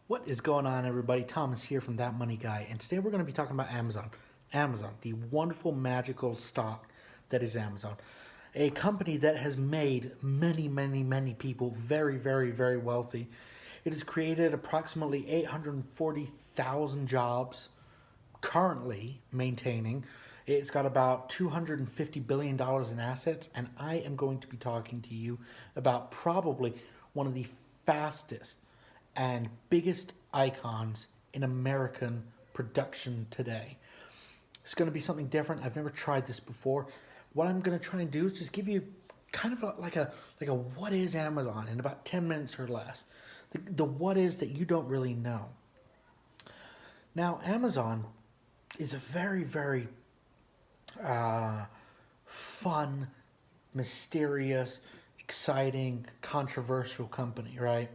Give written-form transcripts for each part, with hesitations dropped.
What is going on, everybody? Thomas here from That Money Guy, and today we're going to be talking about Amazon. Amazon, the wonderful, magical stock that is Amazon. A company that has made many people very, very wealthy. It has created approximately 840,000 jobs currently maintaining. It's got about $250 billion in assets, and I am going to be talking to you about probably one of the fastest and biggest icons in American production today. It's going to be something different. I've never tried this before. What I'm going to try and do is just give you kind of like a what is Amazon in about 10 minutes or less. The what is that you don't really know. Now, Amazon is a very fun, mysterious, exciting, controversial company, right?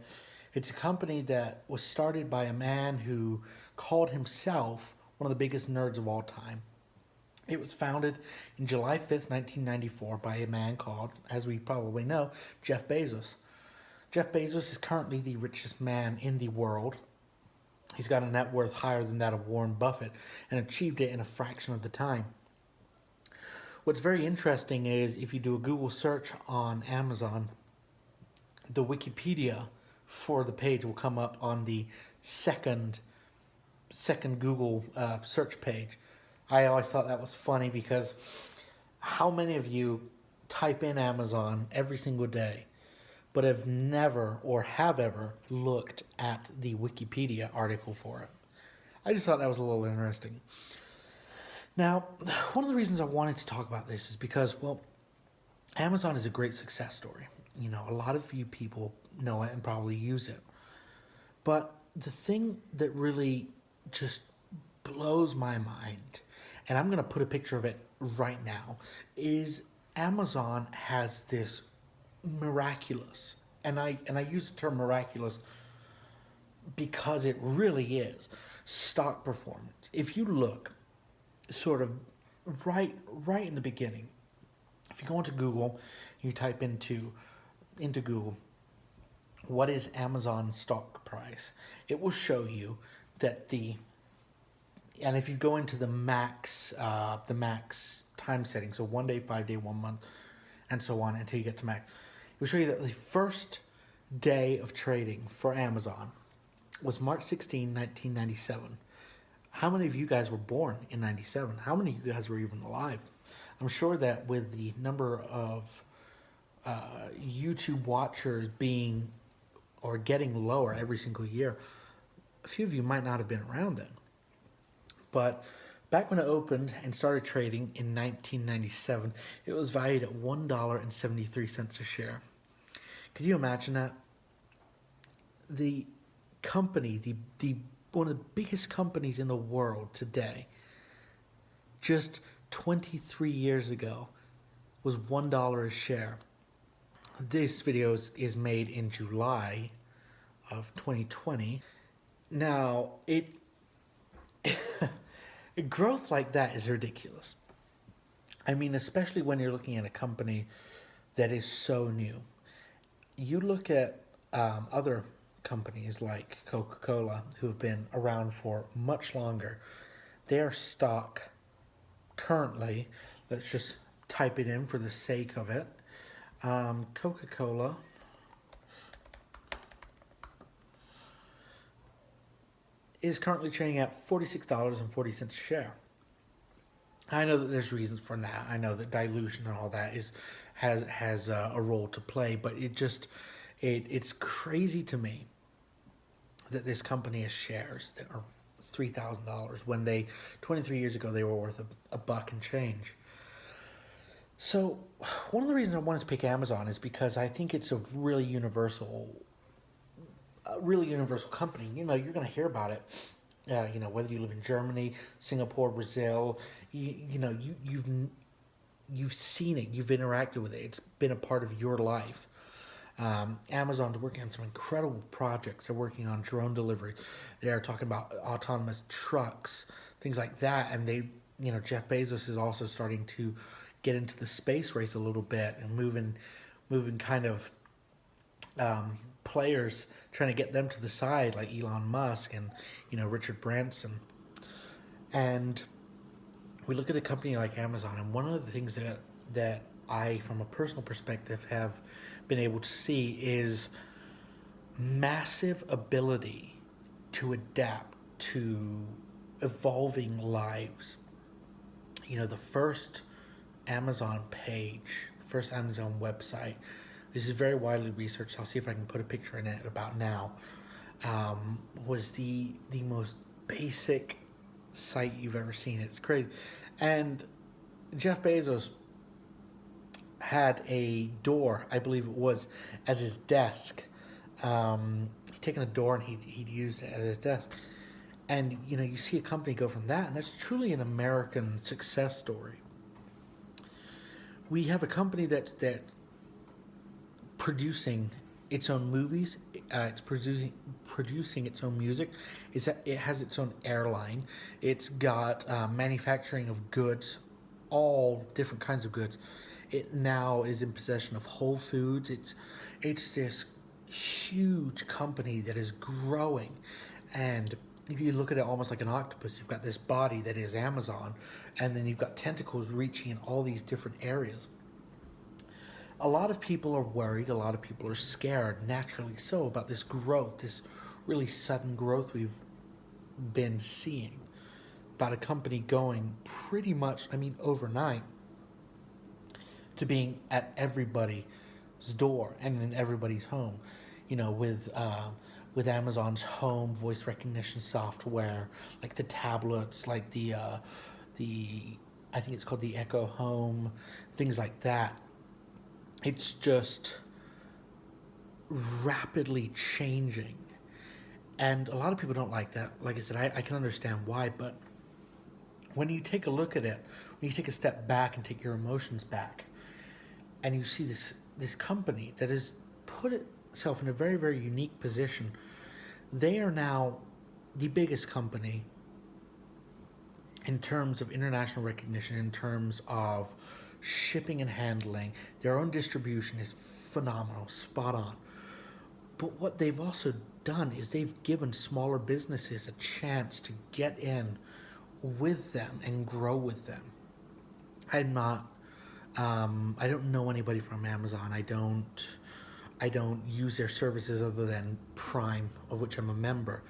It's a company that was started by a man who called himself one of the biggest nerds of all time. It was founded in July 5th, 1994 by a man called, as we probably know, Jeff Bezos. Jeff Bezos is currently the richest man in the world. He's got a net worth higher than that of Warren Buffett and achieved it in a fraction of the time. What's very interesting is if you do a Google search on Amazon, the Wikipedia for the page will come up on the second Google search page. I always thought that was funny because how many of you type in Amazon every single day but have never or have ever looked at the Wikipedia article for it? I just thought that was a little interesting. Now, one of the reasons I wanted to talk about this is because, well, Amazon is a great success story. You know, a lot of you people know it and probably use it. But the thing that really just blows my mind, and I'm going to put a picture of it right now, is Amazon has this miraculous, and I use the term miraculous because it really is, stock performance. If you look sort of right in the beginning, if you go into Google, you type into Google, what is Amazon stock price? It will show you that and if you go into the max time setting, so 1 day, 5 day, 1 month, and so on until you get to max, it will show you that the first day of trading for Amazon was March 16, 1997. How many of you guys were born in 97? How many of you guys were even alive? I'm sure that with the number of YouTube watchers being or getting lower every single year, a few of you might not have been around then. But back when it opened and started trading in 1997, it was valued at $1.73 a share. Could you imagine that? The company, the one of the biggest companies in the world today, just 23 years ago, was $1 a share. This video is made in July of 2020. Now, growth like that is ridiculous. I mean, especially when you're looking at a company that is so new. You look at other companies like Coca-Cola who have been around for much longer. Their stock currently, let's just type it in for the sake of it. Coca-Cola is currently trading at $46.40 a share. I know that there's reasons for that. I know that dilution and all that has a role to play, but it's crazy to me that this company has shares that are $3,000 when 23 years ago they were worth a buck and change. So one of the reasons I wanted to pick Amazon is because I think it's a really universal company. You know, you're going to hear about it. You know, whether you live in Germany, Singapore, Brazil, you've seen it, you've interacted with it. It's been a part of your life. Amazon's working on some incredible projects. They're working on drone delivery. They're talking about autonomous trucks, things like that. And Jeff Bezos is also starting to get into the space race a little bit and moving kind of players trying to get them to the side, like Elon Musk and Richard Branson. And we look at a company like Amazon, and one of the things that I, from a personal perspective, have been able to see is massive ability to adapt to evolving lives. The first Amazon page, the first Amazon website, this is very widely researched. I'll see if I can put a picture in it about now. Was the most basic site you've ever seen. It's crazy. And Jeff Bezos had a door, I believe it was, as his desk. He'd taken a door and he'd used it as his desk. And you see a company go from that, and that's truly an American success story. We have a company that producing its own movies. It's producing its own music. It has its own airline. It's got manufacturing of goods, all different kinds of goods. It now is in possession of Whole Foods. It's this huge company that is growing, and if you look at it almost like an octopus, you've got this body that is Amazon, and then you've got tentacles reaching in all these different areas. A lot of people are worried, a lot of people are scared, naturally so, about this growth, this really sudden growth we've been seeing. About a company going pretty much, overnight, to being at everybody's door and in everybody's home. With Amazon's home voice recognition software, like the tablets, like the I think it's called the Echo Home, things like that. It's just rapidly changing. And a lot of people don't like that. Like I said, I can understand why, but when you take a look at it, when you take a step back and take your emotions back, and you see this company that has put itself in a very, very unique position, they are now the biggest company in terms of international recognition, in terms of shipping and handling. Their own distribution is phenomenal, spot on. But what they've also done is they've given smaller businesses a chance to get in with them and grow with them. I don't know anybody from Amazon. I don't use their services other than Prime, of which I'm a member.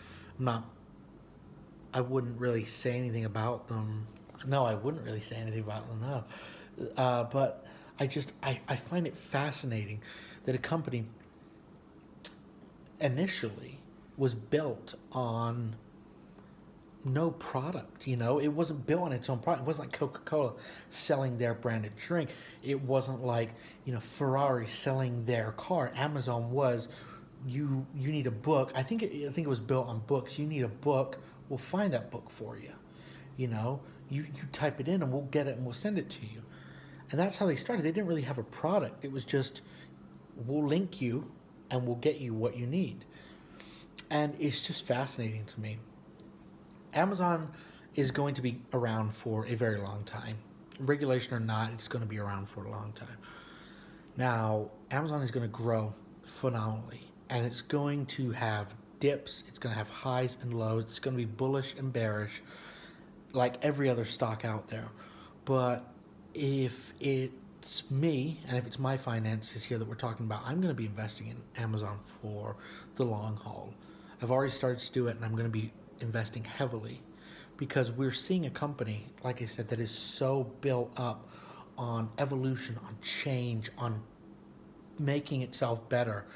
I wouldn't really say anything about them. No, I wouldn't really say anything about them, no. But I find it fascinating that a company initially was built on no product. It wasn't built on its own product. It wasn't like Coca-Cola selling their branded drink. It wasn't like Ferrari selling their car. Amazon was, you need a book. I think it was built on books. You need a book, we'll find that book for you. You type it in and we'll get it and we'll send it to you. And that's how they started. They didn't really have a product. It was just, we'll link you and we'll get you what you need. And it's just fascinating to me. Amazon is going to be around for a very long time. Regulation or not, it's going to be around for a long time. Now, Amazon is going to grow phenomenally, and it's going to have dips, it's going to have highs and lows, it's going to be bullish and bearish, like every other stock out there. But if it's me, and if it's my finances here that we're talking about, I'm going to be investing in Amazon for the long haul. I've already started to do it, and I'm going to be investing heavily because we're seeing a company, like I said, that is so built up on evolution, on change, on making itself better.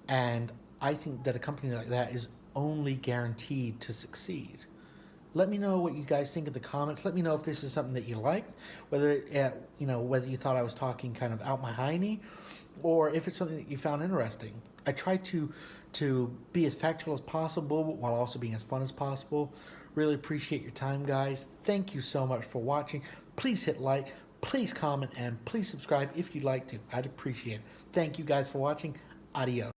And I think that a company like that is only guaranteed to succeed. Let me know what you guys think in the comments. Let me know if this is something that you liked, whether you thought I was talking kind of out my hiney, or if it's something that you found interesting. I try to be as factual as possible while also being as fun as possible. Really appreciate your time, guys. Thank you so much for watching. Please hit like, please comment, and please subscribe if you'd like to. I'd appreciate it. Thank you guys for watching. Adios.